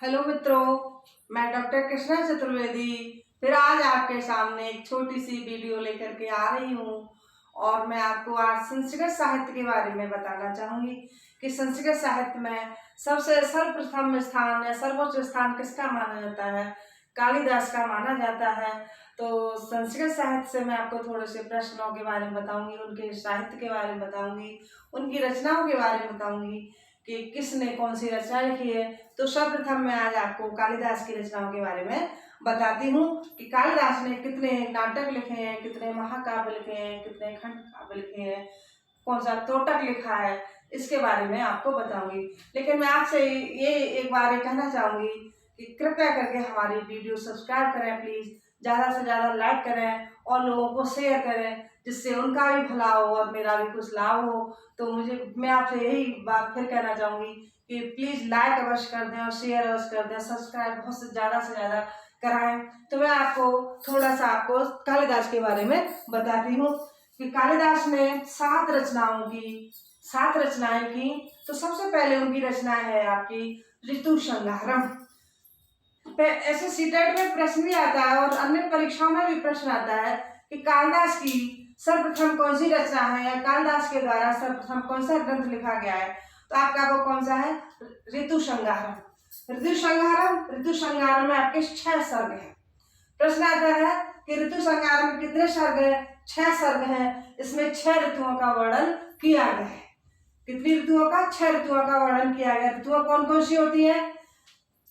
Hello मित्रों, मैं doctor Krishna Chaturvedi फिर आज आपके सामने एक छोटी सी वीडियो लेकर के आ रही हूँ। और मैं आपको आज संस्कृत साहित्य के बारे में बताना चाहूँगी कि संस्कृत साहित्य में सबसे सर्वप्रथम स्थान या सर्वोच्च स्थान किसका माना जाता है? कालिदास का माना जाता है। तो संस्कृत साहित्य से मैं आपको थोड़े से प्रश्नों के बारे में बताऊंगी, उनके साहित्य के बारे में बताऊंगी, उनकी रचनाओं के बारे में बताऊंगी कि किसने कौन सी रचना लिखी है। तो सर्वप्रथम मैं आज आपको कालिदास की रचनाओं के बारे में बताती हूँ कि कालिदास ने कितने नाटक लिखे हैं, कितने महाकाव्य लिखे हैं, कितने खंड काव्य लिखे हैं, कौन सा तोटक लिखा है, इसके बारे में आपको बताऊंगी। लेकिन मैं आपसे ये एक बार कहना चाहूंगी कि कृपया करके हमारी वीडियो सब्सक्राइब करें, प्लीज ज़्यादा से ज़्यादा लाइक करें और लोगों को शेयर करें, जिससे उनका भी भला हो और मेरा भी कुछ लाभ हो। तो मैं आपसे यही बात फिर कहना चाहूँगी कि प्लीज़ लाइक अवश्य कर दें और शेयर अवश्य कर दें, सब्सक्राइब बहुत से ज़्यादा कराएं। तो मैं आपको थोड़ा सा आपको कालिदास के बारे में बताती हूँ कि कालिदास ने 7 रचनाएं की। तो सबसे पहले उनकी रचना है आपकी ऋतु संहारम। ऐसे सीटेट में प्रश्न भी आता है और अन्य परीक्षाओं में भी प्रश्न आता है कि कालिदास की सर्वप्रथम कौन सी रचना है या कालिदास के द्वारा सर्वप्रथम कौन सा ग्रंथ लिखा गया है। तो आपका वो कौन सा है? ऋतु संहारम। ऋतु संहारम में आपके 6 सर्ग हैं। प्रश्न आता है कि ऋतु संहार में कितने सर्ग है? 6 सर्ग हैं। इसमें 6 ऋतुओं का वर्णन किया गया है। कितनी ऋतुओं का? 6 ऋतुओं का वर्णन किया गया। ऋतुओं कौन कौन सी होती है?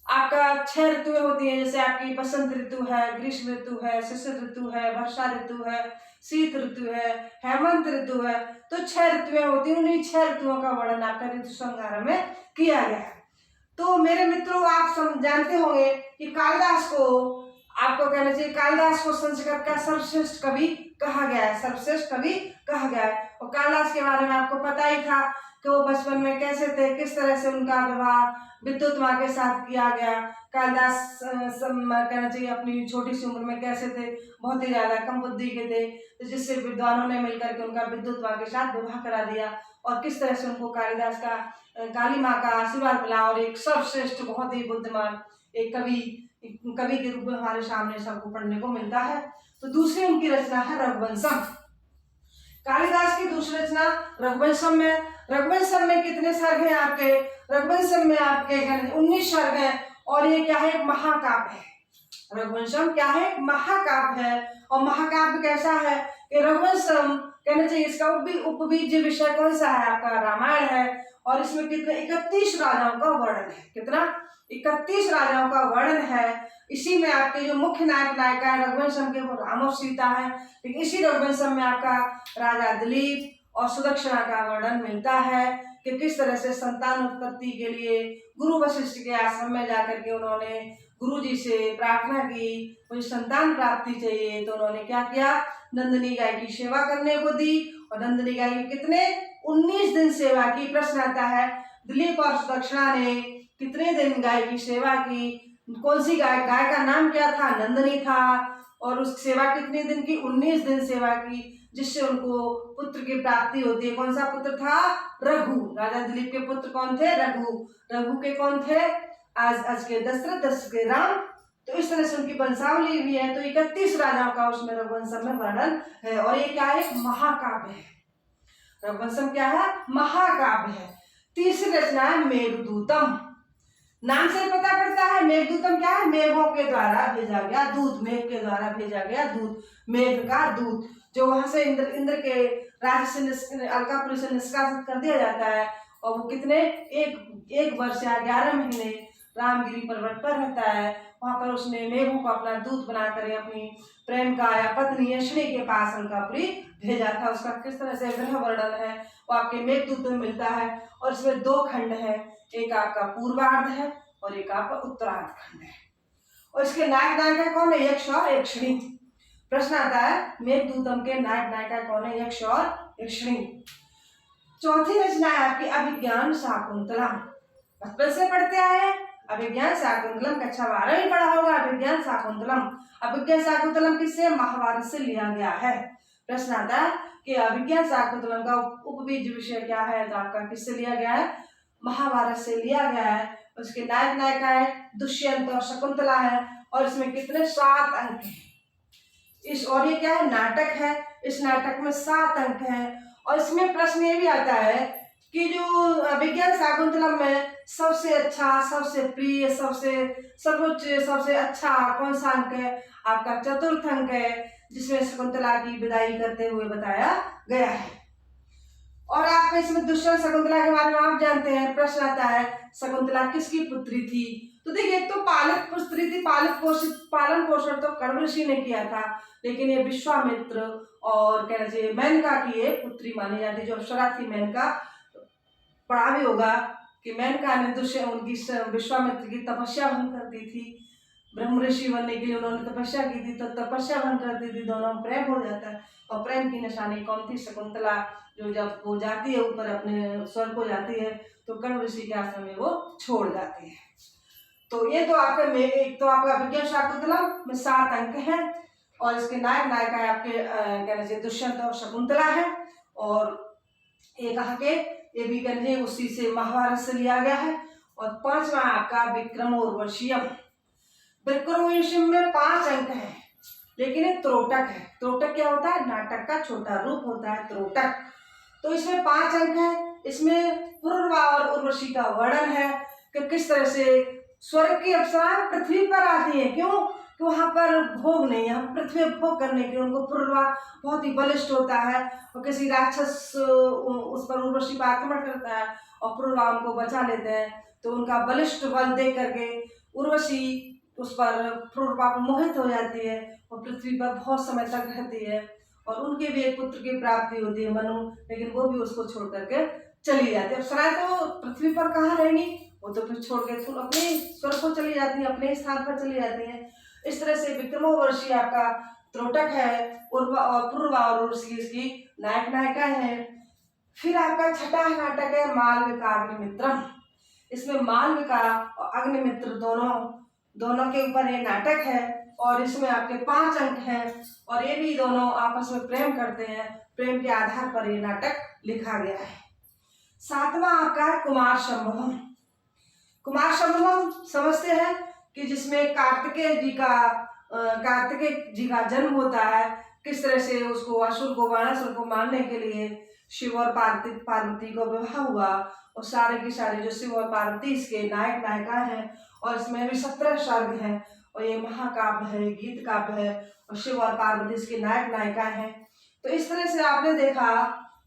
आपका 6 ऋतुएं होती हैं, जैसे आपकी बसंत ऋतु है, ग्रीष्म ऋतु है, शिशिर ऋतु है, वर्षा ऋतु है, शीत ऋतु है, हेमंत ऋतु है। तो 6 ऋतुएं होती हैं। उन्हीं 6 ऋतुओं का वर्णन आपका ऋतु संहार में किया गया है। तो मेरे मित्रों, आप जानते होंगे कि कालिदास को, आपको कहना चाहिए, कालिदास को संस्कृत का सर्वश्रेष्ठ कवि कहा गया है, सर्वश्रेष्ठ कवि कहा गया है। और कालिदास के बारे में आपको पता ही था कि वो बचपन में कैसे थे, किस तरह से उनका विवाह विद्युत माँ के साथ किया गया। कालिदास कहना चाहिए अपनी छोटी सी उम्र में कैसे थे, बहुत ही ज्यादा कम बुद्धि के थे, तो जिससे विद्वानों ने मिलकर के उनका विद्युत माँ के साथ विवाह करा दिया। और किस तरह से उनको कालिदास का, काली माँ का आशीर्वाद मिला और एक सर्वश्रेष्ठ बहुत ही बुद्धिमान एक कवि के रूप में हमारे सामने सबको पढ़ने को मिलता है। तो दूसरी उनकी रचना है रघुवंशम। कालिदास की दूसरी रचना रघुवंशम में कितने सर्ग हैं आपके? रघुवंशम में आपके 19 सर्ग हैं। और ये क्या है? एक महाकाव्य है। रघुवंशम क्या है? एक महाकाव्य है। और महाकाव्य कैसा है कि रघुवंशम कहना चाहिए, इसका उपबीज विषय कौन सा है? आपका रामायण है। और इसमें कितने 31 राजाओं का वर्णन है। कितना? 31 राजाओं का वर्णन है। इसी में आपके जो मुख्य नायक नायिका है रघुवंशम के, वो राम और सीता है। लेकिन इसी रघुवंशम में आपका राजा दिलीप और सुदक्षिणा का वर्णन मिलता है कि किस तरह से संतान उत्पत्ति के लिए गुरु वशिष्ठ के आश्रम में जाकर के उन्होंने गुरु जी से प्रार्थना की, मुझे संतान प्राप्ति चाहिए। तो उन्होंने क्या किया? नंदिनी गाय की सेवा करने को दी। और नंदिनी गाय की कितने? 19 दिन सेवा की। प्रश्न आता है दिलीप और सुदक्षिणा ने कितने दिन गाय की सेवा की? कौन सी गाय? गाय का नाम क्या था? नंदिनी था। और उस सेवा कितने दिन की? 19 दिन सेवा की, जिससे उनको पुत्र की प्राप्ति होती है। कौन सा पुत्र था? रघु। राजा दिलीप के पुत्र कौन थे? रघु। रघु के कौन थे? आज के दशरथ, दशरथ के राम। तो इस तरह से उनकी वंशावली भी है। तो 31 राजाओं का उसमें रघुवंशम में वर्णन है। और ये क्या है? एक महाकाव्य है। रघुवंशम क्या है? महाकाव्य है। तीसरी रचना है मेघदूतम। नाम से पता पड़ता है मेघदूतम क्या है? मेघों के द्वारा भेजा गया दूत। मेघ के द्वारा भेजा गया दूत, मेघ का दूत, जो वहां से इंद्र के राज्य से अलकापुरी से निष्कासित कर दिया जाता है। और वो कितने? एक वर्ष या 11 महीने रामगिरी पर्वत पर रहता है। वहां पर उसने मेघों को अपना दूत बनाकर अपनी प्रेम का या पत्नी यशनी के पास अलकापुरी भेजा था। उसका किस तरह से ग्रह वर्णन है वो आपके मेघदूत में मिलता है। और इसमें 2 खंड है, एक आपका पूर्वार्ध है और एक आपका उत्तरार्ध खंड है। और इसके नायक नायिका कौन है? यक्ष और यक्षिणी। प्रश्न आता है मेघदूतम के नायक नायिका कौन है? यक्ष और यक्षिणी। चौथी रचना है आपकी अभिज्ञान शाकुंतलम। बचपन से पढ़ते आए अभिज्ञान शाकुंतलम, कक्षा 12 में पढ़ा होगा अभिज्ञान शाकुंतलम। अभिज्ञान शाकुंतलम किससे? महाभारत से लिया गया है। प्रश्न आता है कि अभिज्ञान शाकुंतलम का उपबीज विषय क्या है? तो आपका किससे लिया गया है? महाभारत से लिया गया है। उसके नायक नायिका है दुष्यंत और शकुंतला है और इसमें कितने 7 अंक हैं। और ये क्या है, नाटक है। इस नाटक में 7 अंक हैं। और इसमें प्रश्न ये भी आता है कि जो विज्ञान शाकुंतलम में सबसे अच्छा, सबसे प्रिय, सबसे सर्वोच्च, सबसे अच्छा कौन सा अंक है? आपका चतुर्थ अंक है, जिसमें शकुंतला की विदाई करते हुए बताया गया है। और आपको इसमें दुष्यंत शकुंतला के बारे में आप जानते हैं। प्रश्न आता है शकुंतला किसकी पुत्री थी? तो देखिए, एक तो पालित पुत्री थी, पालन पोषण तो कण्व ऋषि ने किया था, लेकिन ये विश्वामित्र और कहना चाहिए मेनका की ये पुत्री मानी जाती है। जो अप्सरा थी मेनका, पढ़ा भी होगा कि मेनका ने उनकी विश्वामित्र की तपस्या भंग कर दी थी। ब्रह्म ऋषि बनने के लिए उन्होंने तपस्या की थी, तो तपस्या भंग कर दी थी, दोनों में प्रेम हो जाता है। और प्रेम की निशानी कौन थी? शकुंतला। जो जब वो जाती है ऊपर अपने स्वर्ग को जाती है तो कण्व ऋषि के आश्रम में वो छोड़ जाती है। तो ये तो आपके एक तो आपका विज्ञान शाकुंतलम में 7 अंक हैं और इसके नायक नायिका है आपके कहना चाहिए दुष्यंत और शकुंतला है। और ये कहा के ये भी कहने उसी से महाभारत से लिया गया है। और 5वां आपका विक्रम उर्वशीयम। विक्रम उर्वशीयम में 5 अंक हैं, लेकिन ये त्रोटक है। त्रोटक क्या होता है? नाटक का छोटा रूप होता है त्रोटक। तो इसमें 5 अंक है। इसमें पूर्वा और उर्वशी का वर्णन है कि किस तरह से स्वर्ग की अप्सराएं पृथ्वी पर आती है। क्यों? कि वहां पर भोग नहीं है, हम पृथ्वी भोग करने के लिए। उनको पूर्वा बहुत ही बलिष्ठ होता है और किसी राक्षस उस पर उर्वशी पर आक्रमण करता है और पूर्वा उनको बचा लेते हैं। तो उनका बलिष्ठ बल देख करके उर्वशी उस पर पूर्वा पर मोहित हो जाती है और पृथ्वी पर बहुत समय तक रहती है। और उनके भी एक पुत्र की प्राप्ति होती है मनु, लेकिन वो भी उसको छोड़ करके चली जाती है। अप्सराएं तो पृथ्वी पर कहाँ रहेंगी, वो तो फिर छोड़ के अपने स्वर्ग को चली जाती है, अपने स्थान पर चली जाती है। इस तरह से विक्रमोर्वशी आपका त्रोटक है, पूर्वा और उर्वशी इसकी नायक नायिका है। फिर आपका छठा नाटक है मालविका अग्निमित्रम। इसमें मालविका और अग्निमित्र दोनों के ऊपर ये नाटक है और इसमें आपके 5 अंक हैं और ये भी दोनों आपस में प्रेम करते हैं। प्रेम के आधार पर ये नाटक लिखा गया है। 7वां आपका है कुमार संभवम। कुमार संभवम समझते हैं कि जिसमें कार्तिकेय जी का जन्म होता है। किस तरह से उसको बाणासुर को मारने के लिए शिव और पार्वती को विवाह हुआ और सारे की सारे जो शिव और पार्वती इसके नायक नायिका हैं। और इसमें भी 17 सर्ग हैं और ये महाकाव्य है, गीत काव्य है और शिव और पार्वती इसके नायक नायिका हैं। तो इस तरह से आपने देखा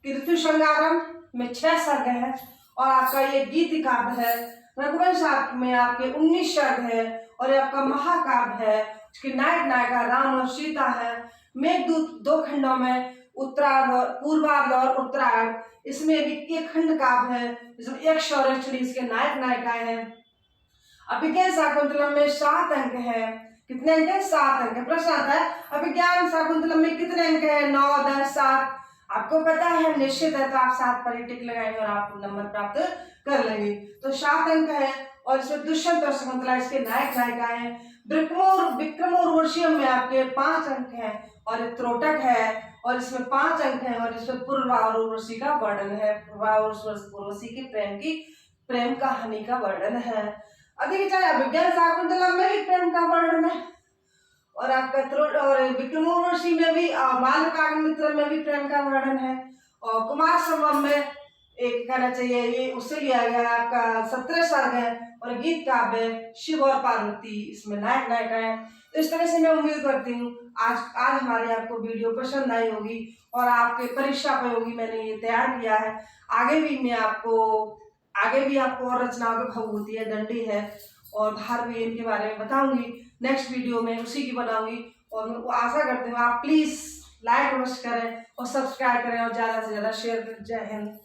कि ऋतु श्रृंगारम में 6 सर्ग है और आपका ये गीत काव्य है। रघुवंश में आपके 19 सर्ग है और ये आपका महाकाव्य है। उसके नायक नायिका राम और सीता है। मेघदूत 2 खंडों में, उत्तरार्ध और पूर्वार्ध और उत्तरार्ध। इसमें भी एक खंड काव्य है जिसमें एक शौर्यक्षणी इसके नायक नायिकाएं हैं। अभिज्ञान शाकुंतलम में 7 अंक है। कितने अंक है? 7 अंक है। प्रश्न आता है अभिज्ञान शाकुंतलम में कितने अंक है? 9, 10, 7। आपको पता है, निश्चित है, तो आप 7 पर ही टिक लगाएंगे और आप नंबर प्राप्त कर लेंगे। तो 7 अंक है और इसमें दुष्यंत और शकुंतला इसके नायक नायिका हैं। विक्रम और उर्वशीयम में आपके 5 अंक हैं और त्रोटक है और इसमें 5 अंक हैं और इसमें पूर्वा और उर्वशी का वर्णन है। पूर्वा और उर्वशी की प्रेम कहानी का वर्णन है। अधिक अभिज्ञान शाकुंतलम में भी प्रेम का वर्णन है और आपका और विक्रमोर्वशी में भी, मालविका अग्निमित्र में भी प्रेम का वर्णन है। और कुमार संभवम में एक कहना चाहिए ये उससे लिया गया आपका 17 सर्ग है और गीत काव्य शिव और पार्वती इसमें नायक नायिका है। तो इस तरह से मैं उम्मीद करती हूँ आज हमारे आपको वीडियो पसंद आई होगी और आपके परीक्षा पे होगी। मैंने ये तैयार किया है। आगे भी आपको और रचनाओं की भवभूति है, दंडी है और भार भी इनके बारे में बताऊंगी। नेक्स्ट वीडियो में उसी की बनाऊंगी और मैं आशा करती हूँ आप प्लीज लाइक अवश्य करें और सब्सक्राइब करें और ज्यादा से ज्यादा शेयर करें। जय हिंद।